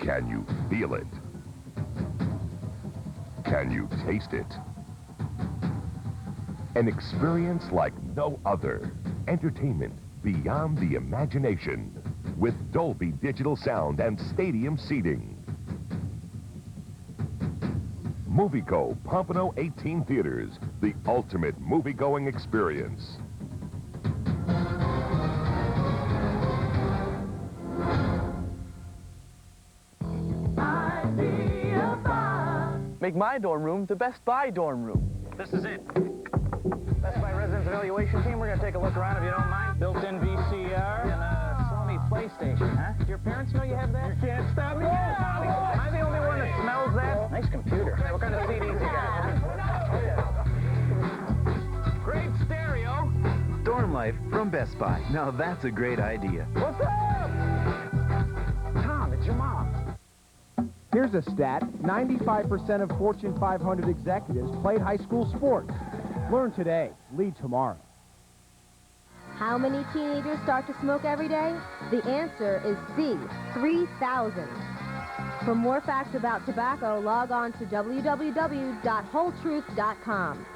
Can you feel it? Can you taste it? An experience like no other. Entertainment beyond the imagination with Dolby Digital Sound and stadium seating. MovieGo Pompano 18 Theaters, the ultimate movie-going experience. Make my dorm room the Best Buy dorm room. This is it. Best Buy Residence Evaluation Team. We're going to take a look around if you don't mind. Built-in VCR and a Sony PlayStation, huh? Do your parents know you have that? You can't stop me. Am I the only one that smells that? Nice computer. Hey, what kind of CDs you got? Great stereo. Dorm life from Best Buy. Now that's a great idea. What's up? Tom, it's your mom. Here's a stat. 95% of Fortune 500 executives played high school sports. Learn today, lead tomorrow. How many teenagers start to smoke every day? The answer is C, 3,000. For more facts about tobacco, log on to www.wholetruth.com.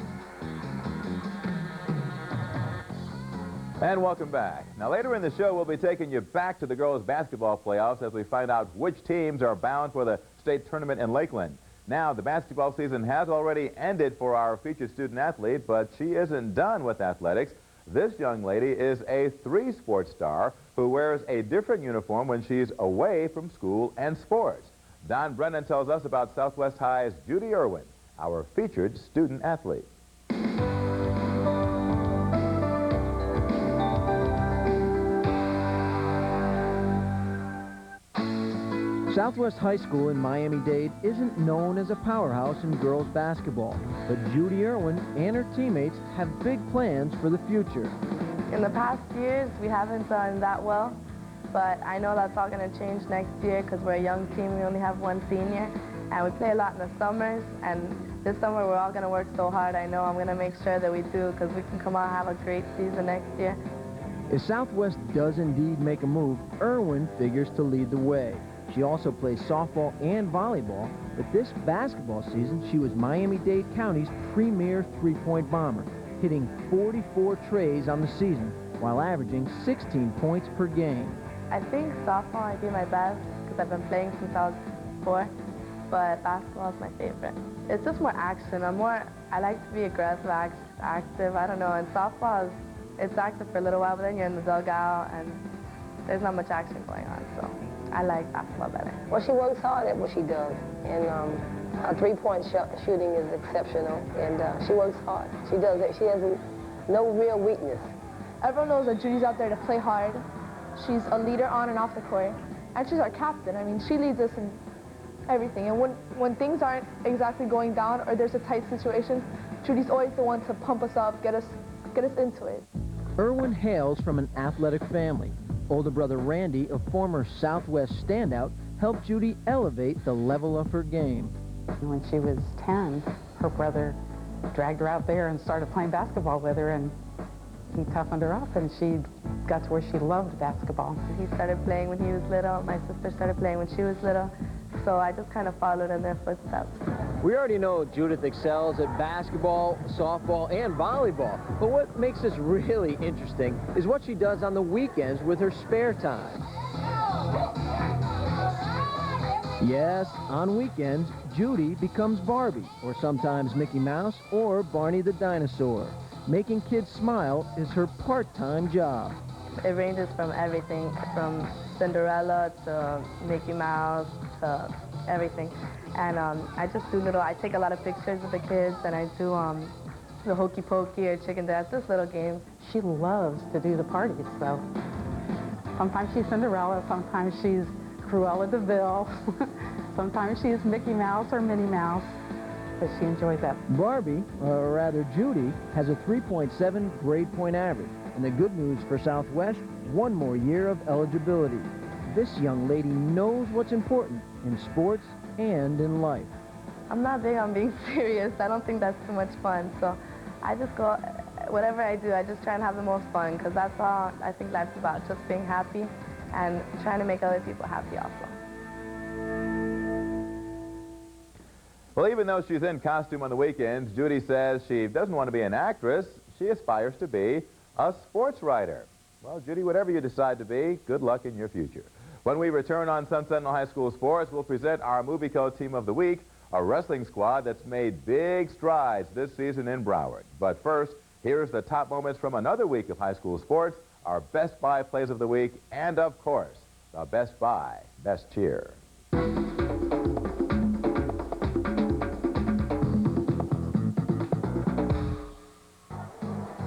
And welcome back. Now later in the show, we'll be taking you back to the girls' basketball playoffs as we find out which teams are bound for the state tournament in Lakeland. Now, the basketball season has already ended for our featured student athlete, but she isn't done with athletics. This young lady is a three-sport star who wears a different uniform when she's away from school and sports. Don Brennan tells us about Southwest High's Judy Irwin, our featured student athlete. Southwest High School in Miami-Dade isn't known as a powerhouse in girls basketball, but Judy Irwin and her teammates have big plans for the future. In the past years, we haven't done that well, but I know that's all going to change next year because we're a young team. We only have one senior, and we play a lot in the summers, and this summer we're all going to work so hard. I know I'm going to make sure that we do because we can come out and have a great season next year. If Southwest does indeed make a move, Irwin figures to lead the way. She also plays softball and volleyball, but this basketball season, she was Miami-Dade County's premier three-point bomber, hitting 44 trays on the season while averaging 16 points per game. I think softball might be my best because I've been playing since I was 4, but basketball is my favorite. It's just more action. I like to be aggressive, active. I don't know, and softball it's active for a little while, but then you're in the dugout and there's not much action going on, so I like basketball better. Well, she works hard at what she does, and her three-point shooting is exceptional, and she works hard. She does it. She has no real weakness. Everyone knows that Judy's out there to play hard. She's a leader on and off the court, and she's our captain. I mean, she leads us in everything, and when things aren't exactly going down or there's a tight situation, Judy's always the one to pump us up, get us into it. Irwin hails from an athletic family. Older brother Randy, a former Southwest standout, helped Judy elevate the level of her game. When she was 10, her brother dragged her out there and started playing basketball with her, and he toughened her up, and she got to where she loved basketball. He started playing when he was little. My sister started playing when she was little, so I just kind of followed in their footsteps. We already know Judith excels at basketball, softball, and volleyball. But what makes this really interesting is what she does on the weekends with her spare time. Yes, on weekends, Judy becomes Barbie, or sometimes Mickey Mouse, or Barney the Dinosaur. Making kids smile is her part-time job. It ranges from everything, from Cinderella to Mickey Mouse to everything. And I just do I take a lot of pictures of the kids, and I do the hokey pokey or chicken dance, just little games. She loves to do the parties, so sometimes she's Cinderella, sometimes she's Cruella de Vil, sometimes she's Mickey Mouse or Minnie Mouse, but she enjoys that. Barbie, or rather Judy, has a 3.7 grade point average, and the good news for Southwest, one more year of eligibility. This young lady knows what's important in sports and in life. I'm not big on being serious. I don't think that's too much fun. So I just go, whatever I do, I just try and have the most fun, because that's all I think life's about, just being happy and trying to make other people happy also. Well, even though she's in costume on the weekends, Judy says she doesn't want to be an actress. She aspires to be a sports writer. Well, Judy, whatever you decide to be, good luck in your future. When we return on Sun Sentinel High School Sports, we'll present our Movie Code Team of the Week, a wrestling squad that's made big strides this season in Broward. But first, here's the top moments from another week of high school sports, our Best Buy Plays of the Week, and of course, the Best Buy Best Cheer.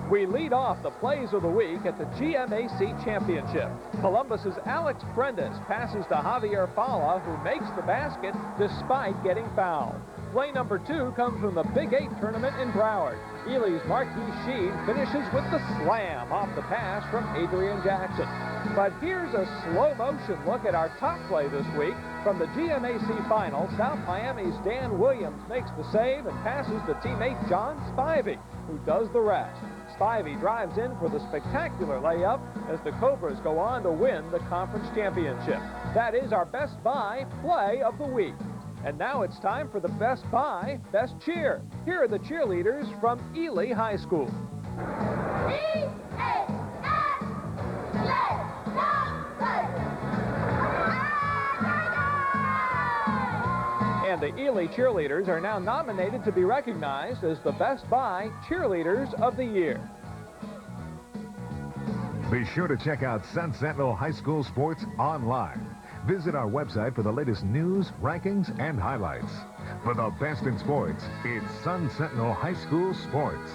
We lead off the plays of the week at the GMAC Championship. Columbus's Alex Prendes passes to Javier Fala, who makes the basket despite getting fouled. Play number 2 comes from the Big 8 tournament in Broward. Ely's Marquis Sheed finishes with the slam off the pass from Adrian Jackson. But here's a slow-motion look at our top play this week. From the GMAC final, South Miami's Dan Williams makes the save and passes to teammate John Spivey, who does the rest. Spivey drives in for the spectacular layup as the Cobras go on to win the conference championship. That is our Best Buy Play of the Week. And now it's time for the Best Buy Best Cheer. Here are the cheerleaders from Ely High School. And the Ely cheerleaders are now nominated to be recognized as the Best Buy Cheerleaders of the Year. Be sure to check out Sun Sentinel High School Sports online. Visit our website for the latest news, rankings, and highlights. For the best in sports, it's Sun Sentinel High School Sports.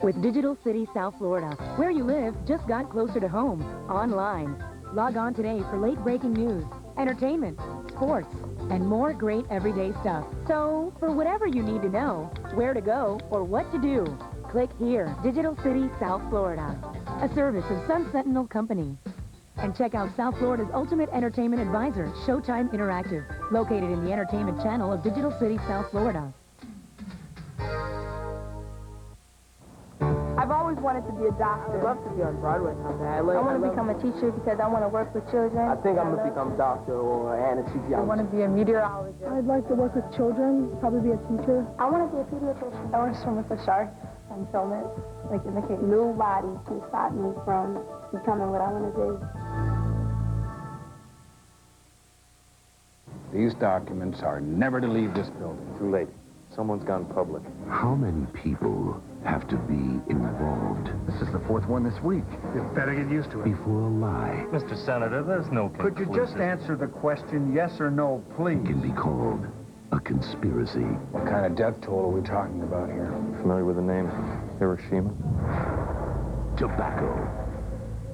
With Digital City South Florida, where you live just got closer to home, online. Log on today for late-breaking news, entertainment, sports, and more great everyday stuff. So, for whatever you need to know, where to go, or what to do, click here, Digital City South Florida, a service of Sun Sentinel Company. And check out South Florida's ultimate entertainment advisor, Showtime Interactive, located in the entertainment channel of Digital City South Florida. I've always wanted to be a doctor. I'd love to be on Broadway someday. I want to become a teacher because I want to work with children. I think I'm going to become a doctor or anesthesiologist. I want to be a meteorologist. I'd like to work with children, probably be a teacher. I want to be a pediatrician. I want to swim with the sharks and film it, like in the case. Nobody can stop me from becoming what I want to do. These documents are never to leave this building. Too late. Someone's gone public. How many people have to be involved? This is the 4th one this week. You better get used to it. Before a lie Mr. Senator, there's no Could you just answer the question, yes or no, please? can be called a conspiracy. What kind of death toll are we talking about here? Familiar with the name Hiroshima? Tobacco.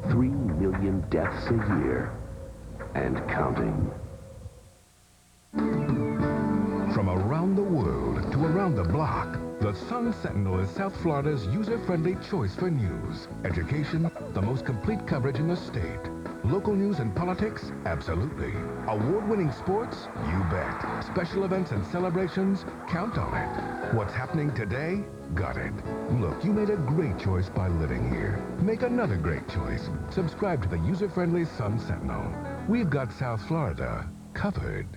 3 million deaths a year. And counting. From around the world to around the block, the Sun Sentinel is South Florida's user-friendly choice for news. Education, the most complete coverage in the state. Local news and politics? Absolutely. Award-winning sports? You bet. Special events and celebrations? Count on it. What's happening today? Got it. Look, you made a great choice by living here. Make another great choice. Subscribe to the user-friendly Sun Sentinel. We've got South Florida covered.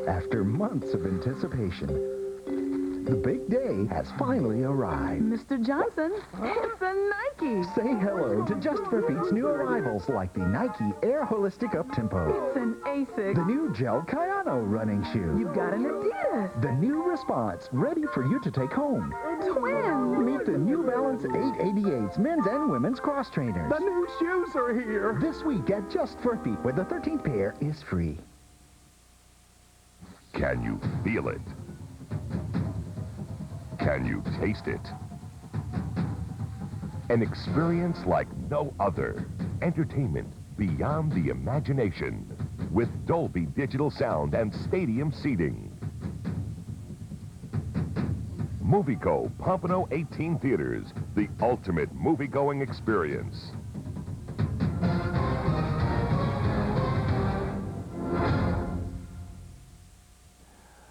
After months of anticipation, the big day has finally arrived. Mr. Johnson, it's a Nike. Say hello to Just for Feet's new arrivals like the Nike Air Holistic Up-Tempo. It's an ASIC. The new Gel Kayano running shoe. You've got an Adidas. The new Response, ready for you to take home. Twins. Meet the New Balance 888s, men's and women's cross trainers. The new shoes are here. This week at Just for Feet, where the 13th pair is free. Can you feel it? Can you taste it? An experience like no other. Entertainment beyond the imagination. With Dolby Digital Sound and stadium seating. Movieco Pompano 18 Theaters. The ultimate movie-going experience.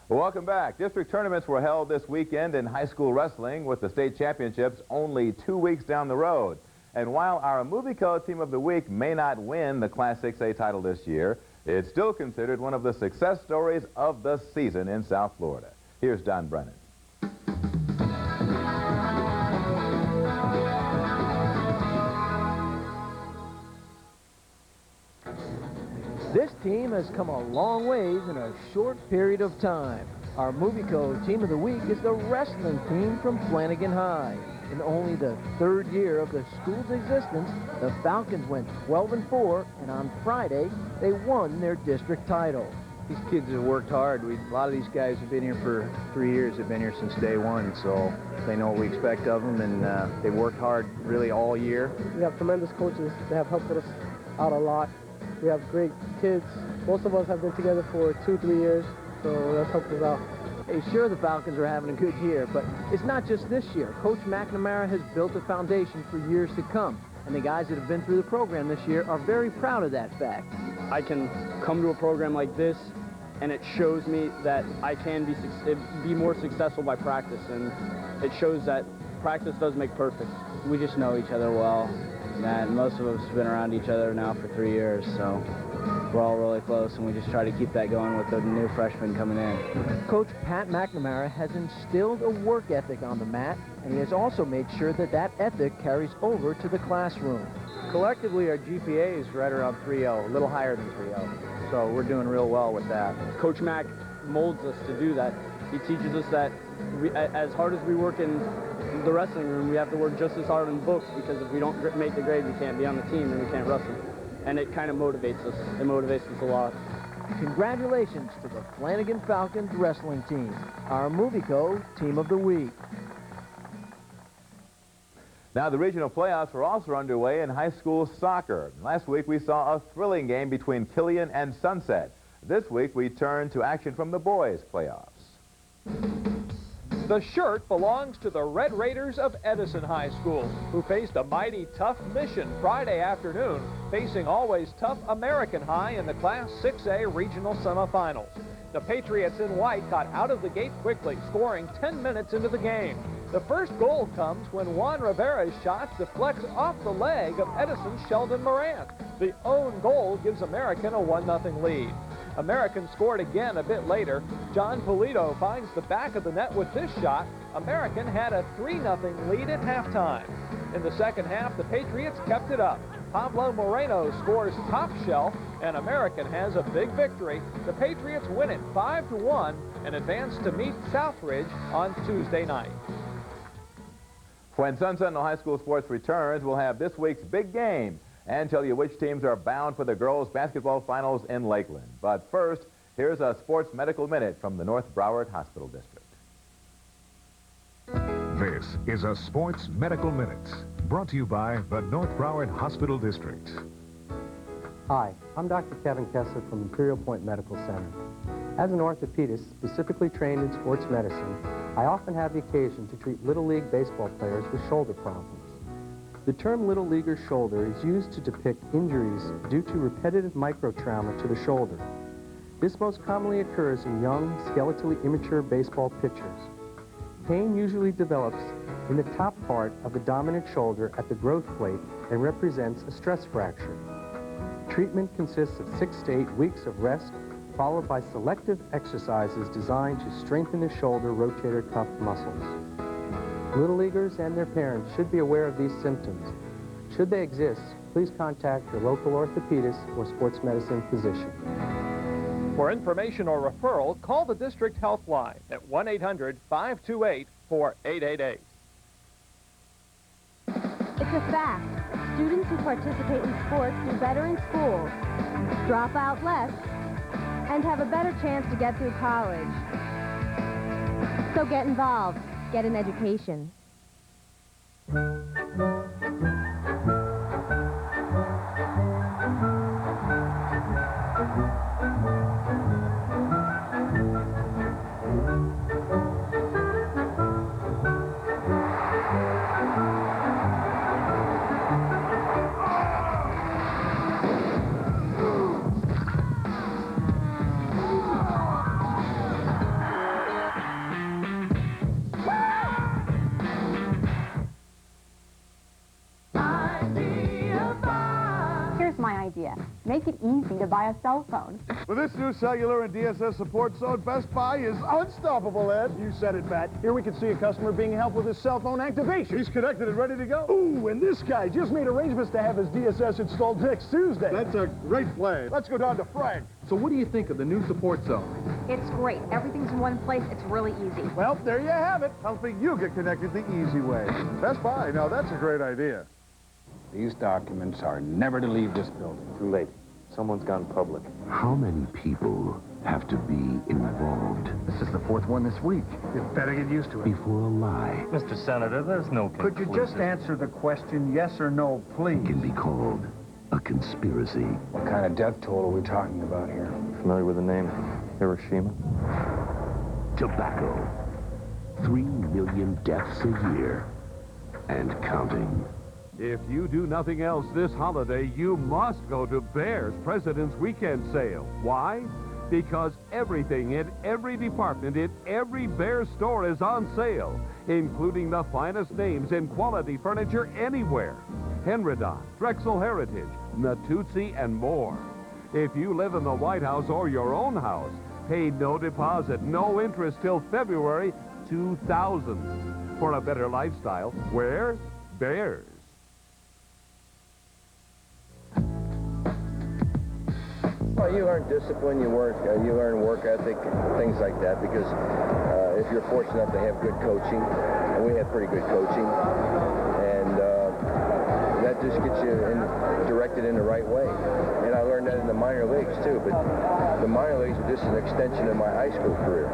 Welcome back. District tournaments were held this weekend in high school wrestling with the state championships only 2 weeks down the road. And while our Movie Code Team of the Week may not win the Class 6A title this year, it's still considered one of the success stories of the season in South Florida. Here's Don Brennan. This team has come a long ways in a short period of time. Our Movie Code Team of the Week is the wrestling team from Flanagan High. In only the third year of the school's existence, the Falcons went 12-4, and on Friday, they won their district title. These kids have worked hard. A lot of these guys have been here for 3 years. They've been here since day one, so they know what we expect of them, and they've worked hard really all year. We have tremendous coaches that have helped us out a lot. We have great kids. Most of us have been together for 2-3 years, so that's helped us out. Hey, sure, the Falcons are having a good year, but it's not just this year. Coach McNamara has built a foundation for years to come, and the guys that have been through the program this year are very proud of that fact. I can come to a program like this, and it shows me that I can be more successful by practice, and it shows that practice does make perfect. We just know each other well, and most of us have been around each other now for 3 years, so we're all really close, and we just try to keep that going with the new freshmen coming in. Coach Pat McNamara has instilled a work ethic on the mat, and he has also made sure that that ethic carries over to the classroom. Collectively, our GPA is right around 3.0, a little higher than 3.0, so we're doing real well with that. Coach Mac molds us to do that. He teaches us that as hard as we work in the wrestling room, we have to work just as hard in books, because if we don't make the grade, we can't be on the team and we can't wrestle. And it kind of motivates us. It motivates us a lot. Congratulations to the Flanagan Falcons wrestling team, our Movie Code Team of the Week. Now, the regional playoffs are also underway in high school soccer. Last week, we saw a thrilling game between Killian and Sunset. This week, we turn to action from the boys' playoffs. The shirt belongs to the Red Raiders of Edison High School, who faced a mighty tough Mission Friday afternoon, facing always tough American High in the Class 6A regional semifinals. The Patriots in white got out of the gate quickly, scoring 10 minutes into the game. The first goal comes when Juan Rivera's shot deflects off the leg of Edison's Sheldon Morant. The own goal gives American a 1-0 lead. American scored again a bit later. John Polito finds the back of the net with this shot. American had a 3-0 lead at halftime. In the second half, the Patriots kept it up. Pablo Moreno scores top shelf, and American has a big victory. The Patriots win it 5-1 and advance to meet Southridge on Tuesday night. When Sun Sentinel High School Sports returns, we'll have this week's big game and tell you which teams are bound for the girls' basketball finals in Lakeland. But first, here's a Sports Medical Minute from the North Broward Hospital District. This is a Sports Medical Minute, brought to you by the North Broward Hospital District. Hi, I'm Dr. Kevin Kessler from Imperial Point Medical Center. As an orthopedist specifically trained in sports medicine, I often have the occasion to treat Little League baseball players with shoulder problems. The term Little Leaguer shoulder is used to depict injuries due to repetitive microtrauma to the shoulder. This most commonly occurs in young, skeletally immature baseball pitchers. Pain usually develops in the top part of the dominant shoulder at the growth plate and represents a stress fracture. Treatment consists of 6 to 8 weeks of rest, followed by selective exercises designed to strengthen the shoulder rotator cuff muscles. Little leaguers and their parents should be aware of these symptoms. Should they exist, please contact your local orthopedist or sports medicine physician. For information or referral, call the district health line at 1-800-528-4888. It's a fact. Students who participate in sports do better in school, drop out less, and have a better chance to get through college. So get involved. Get an education. idea. Make it easy to buy a cell phone. With this new cellular and DSS support zone, Best Buy is unstoppable, Ed. You said it, Matt. Here we can see a customer being helped with his cell phone activation. He's connected and ready to go. Ooh, and this guy just made arrangements to have his DSS installed next Tuesday. That's a great plan. Let's go down to Frank. So what do you think of the new support zone? It's great. Everything's in one place. It's really easy. Well, there you have it. Helping you get connected the easy way. Best Buy. Now, that's a great idea. These documents are never to leave this building. Too late. Someone's gone public. How many people have to be involved? This is the fourth one this week. You better get used to it. Before a lie Mr. Senator, there's no Could you just answer the question, yes or no, please? can be called a conspiracy. What kind of death toll are we talking about here? Familiar with the name Hiroshima? Tobacco. 3 million deaths a year. And counting. If you do nothing else this holiday, you must go to Bear's President's Weekend Sale. Why? Because everything in every department in every Bear store is on sale, including the finest names in quality furniture anywhere. Henriton, Drexel Heritage, Natuzzi, and more. If you live in the White House or your own house, pay no deposit, no interest till February 2000. For a better lifestyle, wear Bears. Well, you learn discipline, you learn work ethic, things like that, because if you're fortunate enough to have good coaching, and we had pretty good coaching, and that just gets you directed in the right way. And I learned that in the minor leagues, too, but the minor leagues were just an extension of my high school career.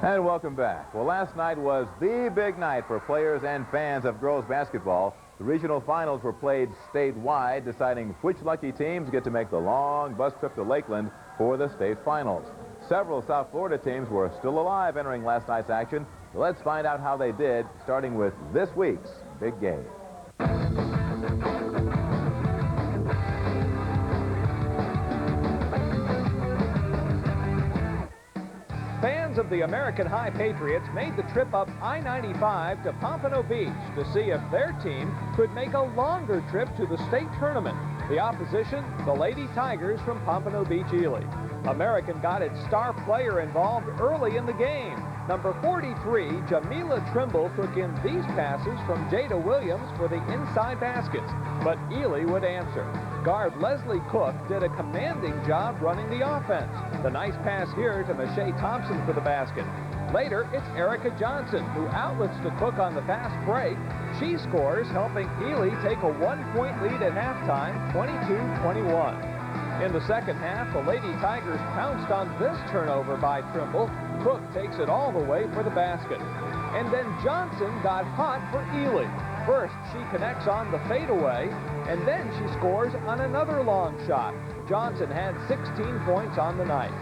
And welcome back. Well, last night was the big night for players and fans of girls basketball. The regional finals were played statewide, deciding which lucky teams get to make the long bus trip to Lakeland for the state finals. Several South Florida teams were still alive entering last night's action. So let's find out how they did, starting with this week's big game. Fans of the American High Patriots made the trip up I-95 to Pompano Beach to see if their team could make a longer trip to the state tournament. The opposition, the Lady Tigers from Pompano Beach, Ely. American got its star player involved early in the game. Number 43, Jamila Trimble, took in these passes from Jada Williams for the inside baskets, but Ely would answer. Guard Leslie Cook did a commanding job running the offense. The nice pass here to Mache Thompson for the basket. Later, it's Erica Johnson, who outlets to Cook on the fast break. She scores, helping Ely take a 1-point lead at halftime, 22-21. In the second half, the Lady Tigers pounced on this turnover by Trimble. Cook takes it all the way for the basket. And then Johnson got hot for Ely. First, she connects on the fadeaway, and then she scores on another long shot. Johnson had 16 points on the night.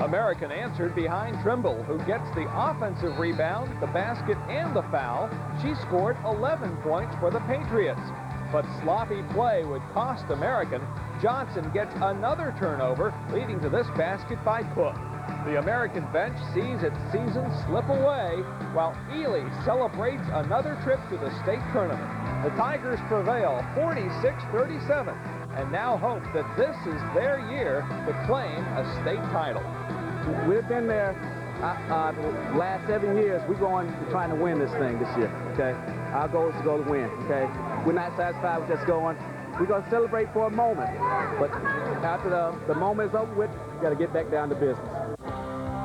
American answered behind Trimble, who gets the offensive rebound, the basket, and the foul. She scored 11 points for the Patriots. But sloppy play would cost American. Johnson gets another turnover, leading to this basket by Cook. The American bench sees its season slip away, while Ely celebrates another trip to the state tournament. The Tigers prevail 46-37, and now hope that this is their year to claim a state title. We've been there the last 7 years. We're going to trying to win this thing this year, okay? Our goal is to go to win, okay? We're not satisfied with just going. We're going to celebrate for a moment, but after the moment is over with, we got to get back down to business.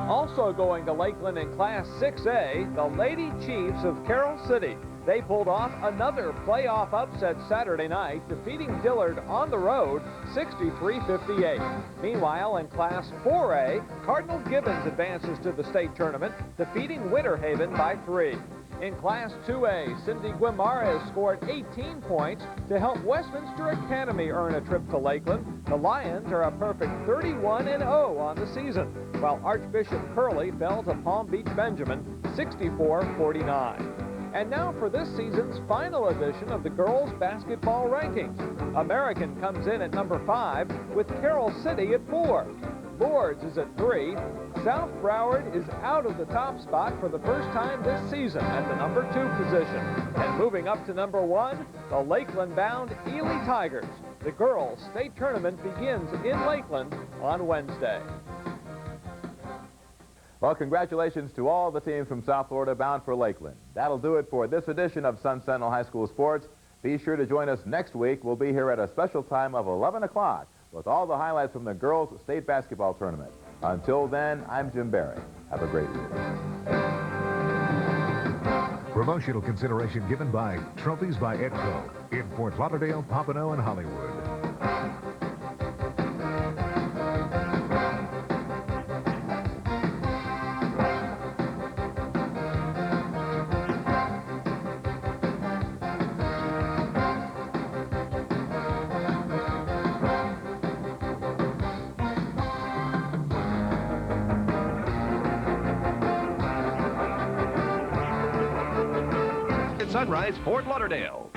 Also going to Lakeland in Class 6A, the Lady Chiefs of Carroll City. They pulled off another playoff upset Saturday night, defeating Dillard on the road 63-58. Meanwhile, in Class 4A, Cardinal Gibbons advances to the state tournament, defeating Winter Haven by 3. In Class 2A, Cindy Guimaraes scored 18 points to help Westminster Academy earn a trip to Lakeland. The Lions are a perfect 31-0 on the season, while Archbishop Curley fell to Palm Beach Benjamin 64-49. And now for this season's final edition of the girls' basketball rankings. American comes in at number 5, with Carroll City at 4. Lourdes is at 3. South Broward is out of the top spot for the first time this season at the number 2 position. And moving up to number 1, the Lakeland-bound Ely Tigers. The girls' state tournament begins in Lakeland on Wednesday. Well, congratulations to all the teams from South Florida bound for Lakeland. That'll do it for this edition of Sun Sentinel High School Sports. Be sure to join us next week. We'll be here at a special time of 11 o'clock with all the highlights from the girls' state basketball tournament. Until then, I'm Jim Barry. Have a great week. Promotional consideration given by Trophies by Edco in Fort Lauderdale, Pompano, and Hollywood. Sunrise, Fort Lauderdale.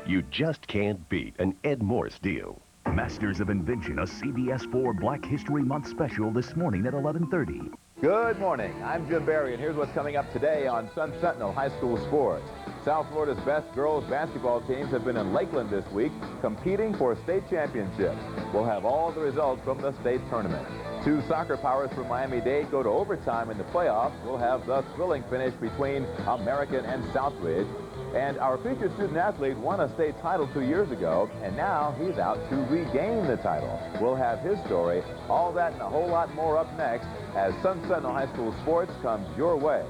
You just can't beat an Ed Morse deal. Masters of Invention, a CBS 4 Black History Month special this morning at 11:30. Good morning. I'm Jim Barry, and here's what's coming up today on Sun Sentinel High School Sports. South Florida's best girls basketball teams have been in Lakeland this week, competing for state championships. We'll have all the results from the state tournament. 2 soccer powers from Miami-Dade go to overtime in the playoffs. We'll have the thrilling finish between American and Southridge. And our featured student athlete won a state title 2 years ago, and now he's out to regain the title. We'll have his story, all that and a whole lot more up next as Sun Sentinel High School Sports comes your way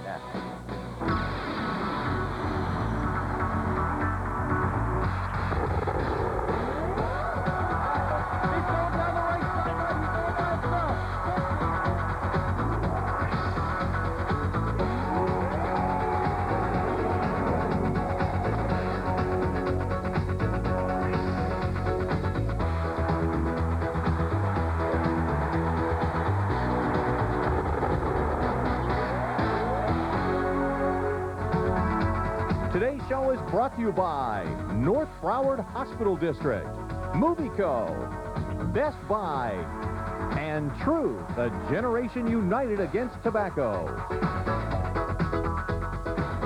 now. Today's show is brought to you by North Broward Hospital District, Movieco, Best Buy, and True, the generation united against tobacco.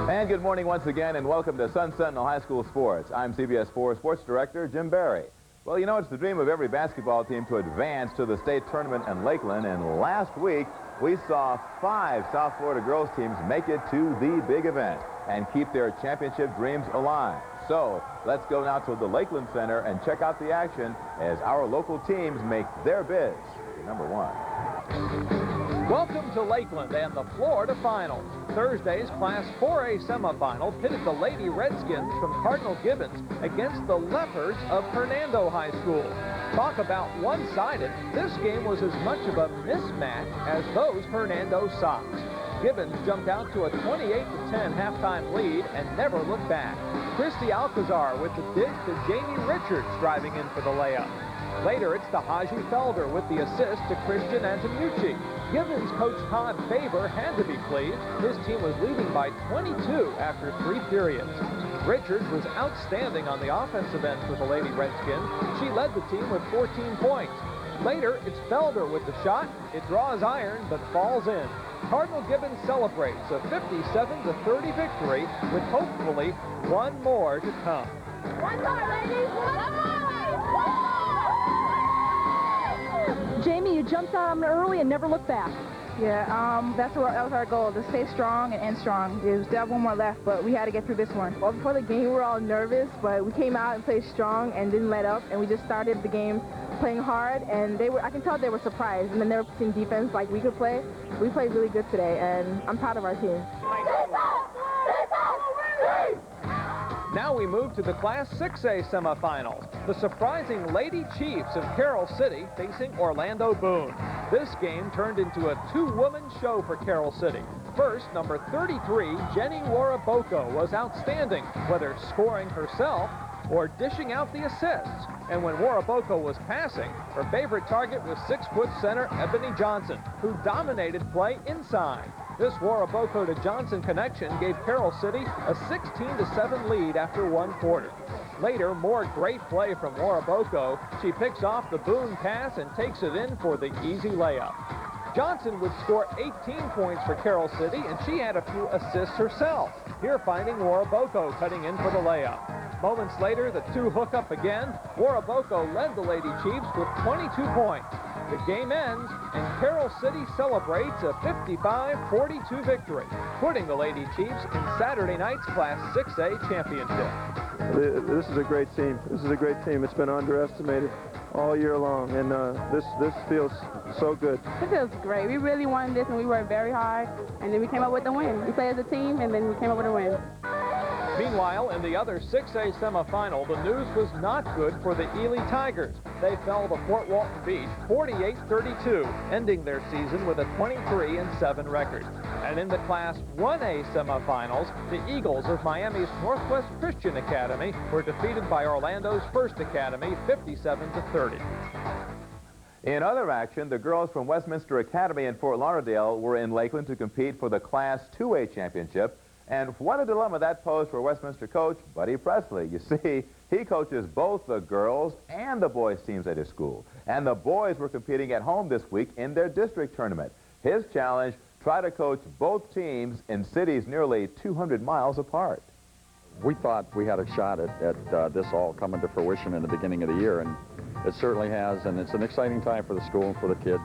And good morning once again, and welcome to Sun Sentinel High School Sports. I'm CBS 4 Sports Director Jim Barry. Well, you know, it's the dream of every basketball team to advance to the state tournament in Lakeland, and last week we saw 5 South Florida girls teams make it to the big event and keep their championship dreams alive. So let's go now to the Lakeland Center and check out the action as our local teams make their bids for number 1. Welcome to Lakeland and the Florida Finals. Thursday's Class 4A semifinal pitted the Lady Redskins from Cardinal Gibbons against the Leopards of Hernando High School. Talk about one-sided, this game was as much of a mismatch as those Hernando Sox. Gibbons jumped out to a 28-10 halftime lead and never looked back. Christy Alcazar with the dig to Jamie Richards driving in for the layup. Later, it's Tahaji Felder with the assist to Christian Antonucci. Gibbons coach Todd Faber had to be pleased. His team was leading by 22 after 3 periods. Richards was outstanding on the offensive end for the Lady Redskins. She led the team with 14 points. Later, it's Felder with the shot. It draws iron, but falls in. Cardinal Gibbons celebrates a 57-30 victory with hopefully one more to come. One more, ladies! One more! Jamie, you jumped out on them early and never looked back. Yeah, that was our goal, to stay strong and end strong. There's still one more left, but we had to get through this one. Well, before the game, we were all nervous, but we came out and played strong and didn't let up, and we just started the game playing hard, and I can tell they were surprised, and then they were playing defense like we could play. We played really good today, and I'm proud of our team. Now we move to the Class 6A semifinals. The surprising Lady Chiefs of Carroll City facing Orlando Boone. This game turned into a 2-woman show for Carroll City. First, number 33, Jenny Waraboko, was outstanding, whether scoring herself or dishing out the assists. And when Waraboko was passing, her favorite target was 6-foot center Ebony Johnson, who dominated play inside. This Waraboko to Johnson connection gave Carroll City a 16-7 lead after 1 quarter. Later, more great play from Waraboko. She picks off the Boone pass and takes it in for the easy layup. Johnson would score 18 points for Carroll City, and she had a few assists herself. Here finding Waraboko cutting in for the layup. Moments later, the two hook up again. Waraboko led the Lady Chiefs with 22 points. The game ends, and Carroll City celebrates a 55-42 victory, putting the Lady Chiefs in Saturday night's Class 6A championship. This is a great team. This is a great team. It's been underestimated all year long, and this feels so good. It feels great. We really wanted this, and we worked very hard, and then we came up with the win. We played as a team, and then we came up with a win. Meanwhile, in the other 6A semifinal, the news was not good for the Ely Tigers. They fell to Fort Walton Beach 48-32, ending their season with a 23-7 record. And in the Class 1A semifinals, the Eagles of Miami's Northwest Christian Academy were defeated by Orlando's First Academy 57-30. In other action, the girls from Westminster Academy in Fort Lauderdale were in Lakeland to compete for the Class 2A championship. And what a dilemma that posed for Westminster coach Buddy Presley. You see, he coaches both the girls and the boys teams at his school. And the boys were competing at home this week in their district tournament. His challenge, try to coach both teams in cities nearly 200 miles apart. We thought we had a shot at this all coming to fruition in the beginning of the year, and it certainly has, and it's an exciting time for the school and for the kids.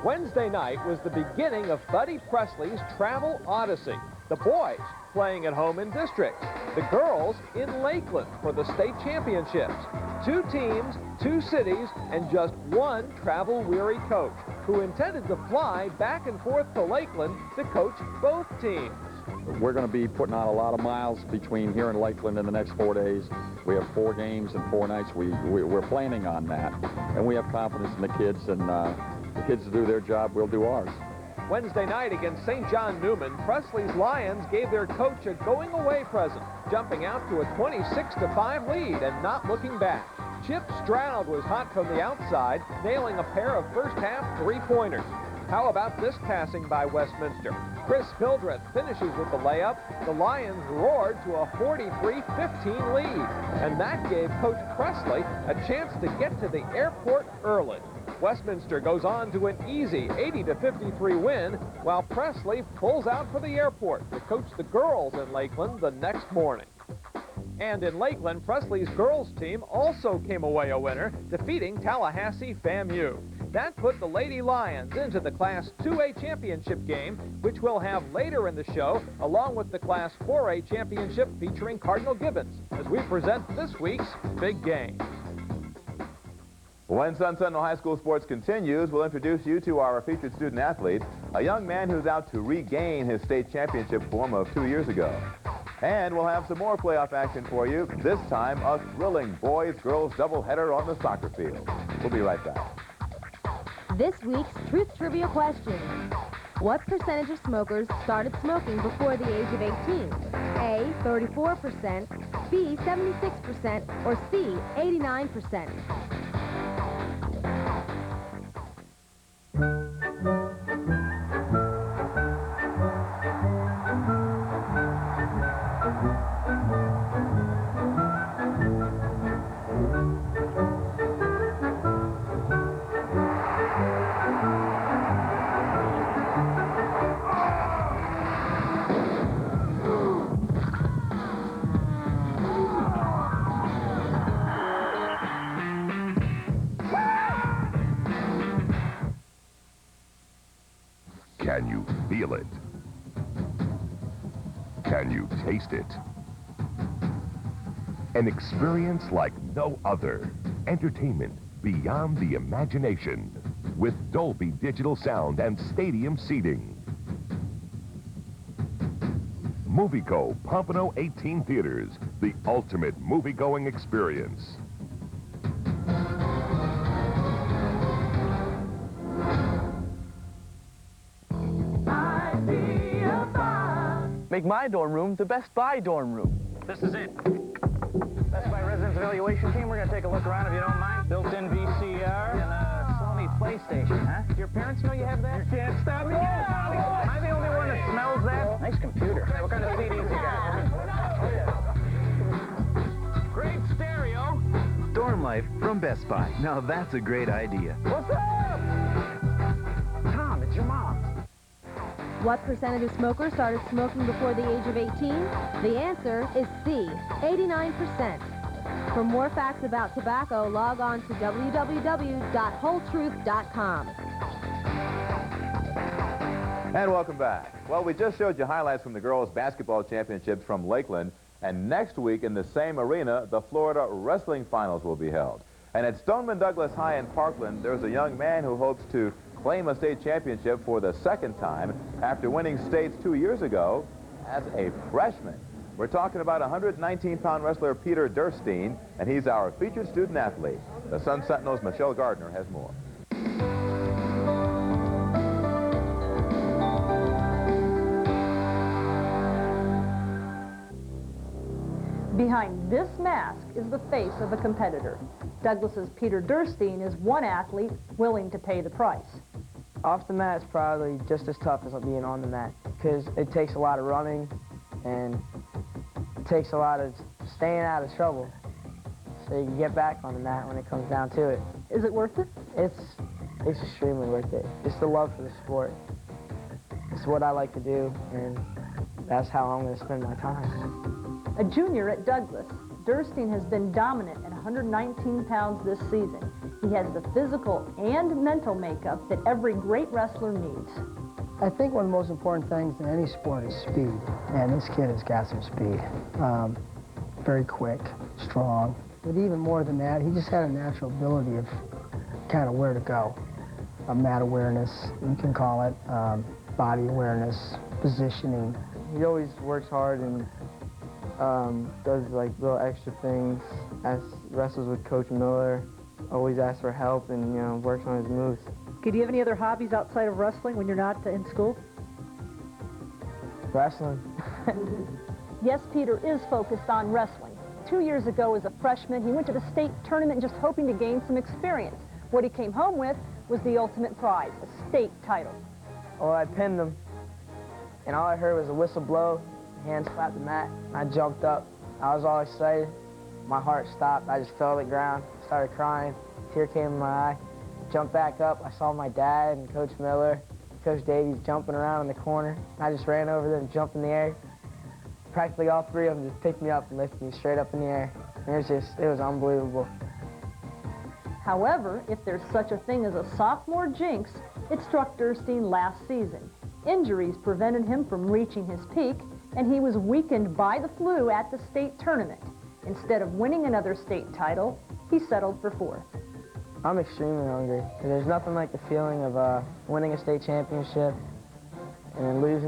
Wednesday night was the beginning of Buddy Presley's travel odyssey. The boys playing at home in district. The girls in Lakeland for the state championships. 2 teams, 2 cities, and just one travel-weary coach who intended to fly back and forth to Lakeland to coach both teams. We're going to be putting on a lot of miles between here and Lakeland in the next 4 days. We have 4 games and 4 nights. We're planning on that, and we have confidence in the kids, and the kids do their job, we'll do ours. Wednesday night against St. John Newman, Presley's Lions gave their coach a going-away present, jumping out to a 26-5 lead and not looking back. Chip Stroud was hot from the outside, nailing a pair of first-half 3-pointers. How about this passing by Westminster? Chris Hildreth finishes with the layup. The Lions roared to a 43-15 lead, and that gave Coach Presley a chance to get to the airport early. Westminster goes on to an easy 80-53 win, while Presley pulls out for the airport to coach the girls in Lakeland the next morning. And in Lakeland, Presley's girls team also came away a winner, defeating Tallahassee FAMU. That put the Lady Lions into the Class 2A championship game, which we'll have later in the show, along with the Class 4A championship featuring Cardinal Gibbons, as we present this week's big game. When Sun Sentinel High School sports continues, we'll introduce you to our featured student athlete, a young man who's out to regain his state championship form of 2 years ago. And we'll have some more playoff action for you, this time a thrilling boys-girls doubleheader on the soccer field. We'll be right back. This week's Truth Trivia question. What percentage of smokers started smoking before the age of 18? A, 34%, B, 76%, or C, 89%? Can you feel it? Can you taste it? An experience like no other. Entertainment beyond the imagination. With Dolby Digital Sound and stadium seating. Movieco Pompano 18 Theaters. The ultimate movie-going experience. Make my dorm room the Best Buy dorm room. This is it. Best Buy Residence Evaluation Team. We're going to take a look around if you don't mind. Built-in VCR and a Sony PlayStation, huh? Your parents know you have that? You can't stop me. Am I the only one that smells that? Nice computer. Hey, what kind of CDs you got? Great stereo. Dorm life from Best Buy. Now that's a great idea. What's up? Tom, What percentage of smokers started smoking before the age of 18? The answer is C, 89%. For more facts about tobacco, log on to www.wholetruth.com. And welcome back. Well, we just showed you highlights from the girls' basketball championships from Lakeland, and next week in the same arena, the Florida wrestling finals will be held. And at Stoneman Douglas High in Parkland, there's a young man who hopes to claim a state championship for the second time after winning states 2 years ago as a freshman. We're talking about 119-pound wrestler Peter Durstein, and he's our featured student athlete. The Sun Sentinel's Michelle Gardner has more. Behind this mask is the face of a competitor. Douglas's Peter Durstein is one athlete willing to pay the price. Off the mat is probably just as tough as being on the mat because it takes a lot of running and it takes a lot of staying out of trouble so you can get back on the mat when it comes down to it. Is it worth it? It's extremely worth it. It's the love for the sport. It's what I like to do, and that's how I'm going to spend my time. A junior at Douglas, Durstein has been dominant at 119 pounds this season. He has the physical and mental makeup that every great wrestler needs. I think one of the most important things in any sport is speed, and this kid has got some speed. Very quick, strong, but even more than that, he just had a natural ability of kind of where to go. Mat awareness, you can call it, body awareness, positioning. He always works hard and does like little extra things, wrestles with Coach Miller, always asks for help and, you know, works on his moves. Okay, do you have any other hobbies outside of wrestling when you're not in school? Wrestling. Yes, Peter is focused on wrestling. 2 years ago as a freshman, he went to the state tournament just hoping to gain some experience. What he came home with was the ultimate prize, a state title. Well, I pinned him, and all I heard was a whistle blow, hand slapped the mat, and I jumped up. I was all excited. My heart stopped. I just fell to the ground, started crying. A tear came in my eye. Jumped back up. I saw my dad and Coach Miller, Coach Davies jumping around in the corner. I just ran over there and jumped in the air. Practically all three of them just picked me up and lifted me straight up in the air. And it was unbelievable. However, if there's such a thing as a sophomore jinx, it struck Durstein last season. Injuries prevented him from reaching his peak, and he was weakened by the flu at the state tournament. Instead of winning another state title, he settled for fourth. I'm extremely hungry. There's nothing like the feeling of winning a state championship and then losing